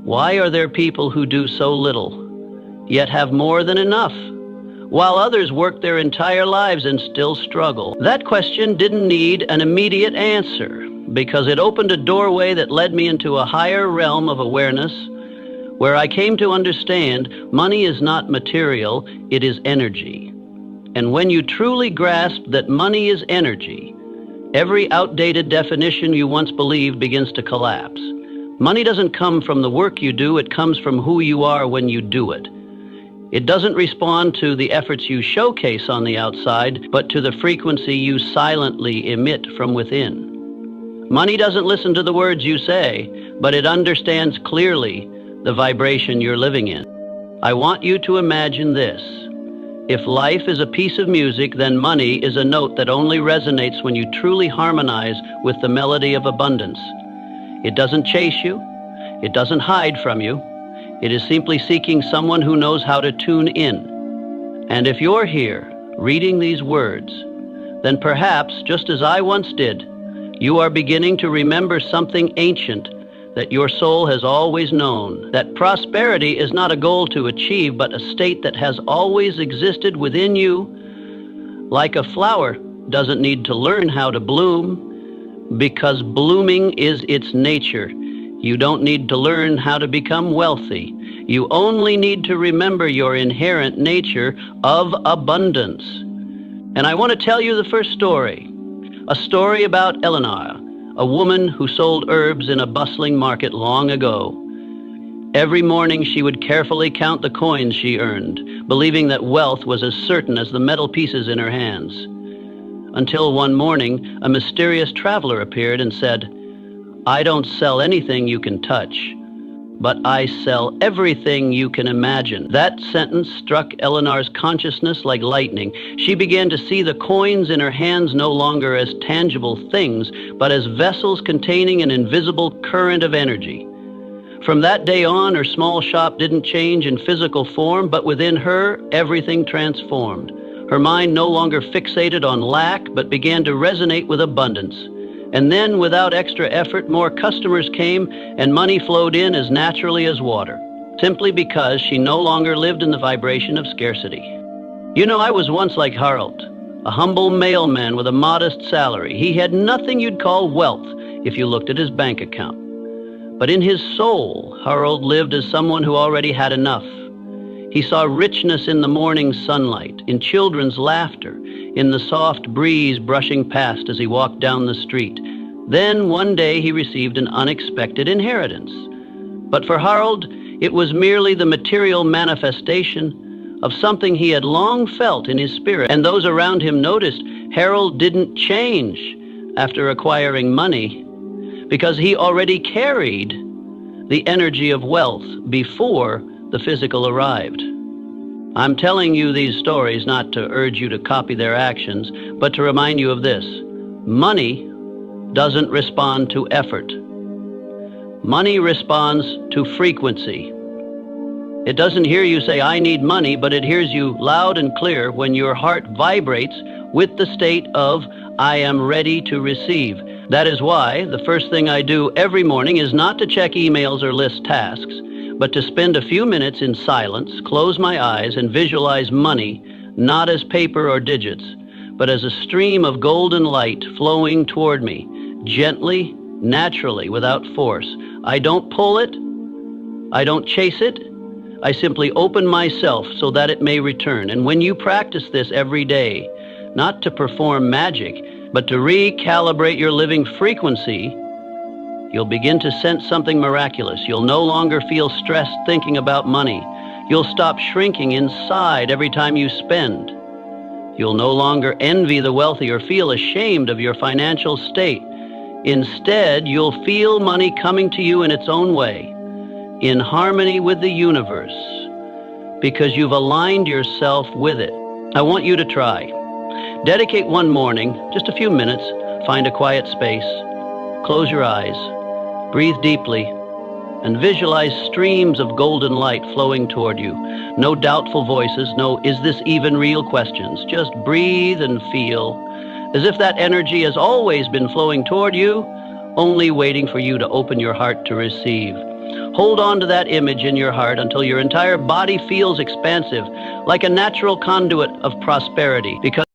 Why are there people who do so little, yet have more than enough, while others work their entire lives and still struggle? That question didn't need an immediate answer, because it opened a doorway that led me into a higher realm of awareness, where I came to understand money is not material, it is energy. And when you truly grasp that money is energy, every outdated definition you once believed begins to collapse. Money doesn't come from the work you do, it comes from who you are when you do it. It doesn't respond to the efforts you showcase on the outside, but to the frequency you silently emit from within. Money doesn't listen to the words you say, but it understands clearly the vibration you're living in. I want you to imagine this. If life is a piece of music, then money is a note that only resonates when you truly harmonize with the melody of abundance. It doesn't chase you. It doesn't hide from you. It is simply seeking someone who knows how to tune in. And if you're here reading these words, then perhaps, just as I once did, you are beginning to remember something ancient that your soul has always known, that prosperity is not a goal to achieve, but a state that has always existed within you. Like a flower doesn't need to learn how to bloom, because blooming is its nature. You don't need to learn how to become wealthy. You only need to remember your inherent nature of abundance. And I want to tell you the first story, a story about Eleanor, a woman who sold herbs in a bustling market long ago. Every morning she would carefully count the coins she earned, believing that wealth was as certain as the metal pieces in her hands. Until one morning, a mysterious traveler appeared and said, "I don't sell anything you can touch, but I sell everything you can imagine." That sentence struck Eleanor's consciousness like lightning. She began to see the coins in her hands no longer as tangible things, but as vessels containing an invisible current of energy. From that day on, her small shop didn't change in physical form, but within her, everything transformed. Her mind no longer fixated on lack, but began to resonate with abundance. And then, without extra effort, more customers came and money flowed in as naturally as water, simply because she no longer lived in the vibration of scarcity. You know, I was once like Harold, a humble mailman with a modest salary. He had nothing you'd call wealth if you looked at his bank account. But in his soul, Harold lived as someone who already had enough. He saw richness in the morning sunlight, in children's laughter, in the soft breeze brushing past as he walked down the street. Then one day he received an unexpected inheritance. But for Harold, it was merely the material manifestation of something he had long felt in his spirit. And those around him noticed Harold didn't change after acquiring money, because he already carried the energy of wealth before the physical arrived. I'm telling you these stories not to urge you to copy their actions, but to remind you of this. Money doesn't respond to effort. Money responds to frequency. It doesn't hear you say, "I need money," but it hears you loud and clear when your heart vibrates with the state of, "I am ready to receive." That is why the first thing I do every morning is not to check emails or list tasks, but to spend a few minutes in silence, close my eyes, and visualize money, not as paper or digits, but as a stream of golden light flowing toward me, gently, naturally, without force. I don't pull it. I don't chase it. I simply open myself so that it may return. And when you practice this every day, not to perform magic, but to recalibrate your living frequency, you'll begin to sense something miraculous. You'll no longer feel stressed thinking about money. You'll stop shrinking inside every time you spend. You'll no longer envy the wealthy or feel ashamed of your financial state. Instead, you'll feel money coming to you in its own way, in harmony with the universe, because you've aligned yourself with it. I want you to try. Dedicate one morning, just a few minutes, find a quiet space, close your eyes, breathe deeply, and visualize streams of golden light flowing toward you. No doubtful voices, no "is this even real" questions. Just breathe and feel as if that energy has always been flowing toward you, only waiting for you to open your heart to receive. Hold on to that image in your heart until your entire body feels expansive, like a natural conduit of prosperity, because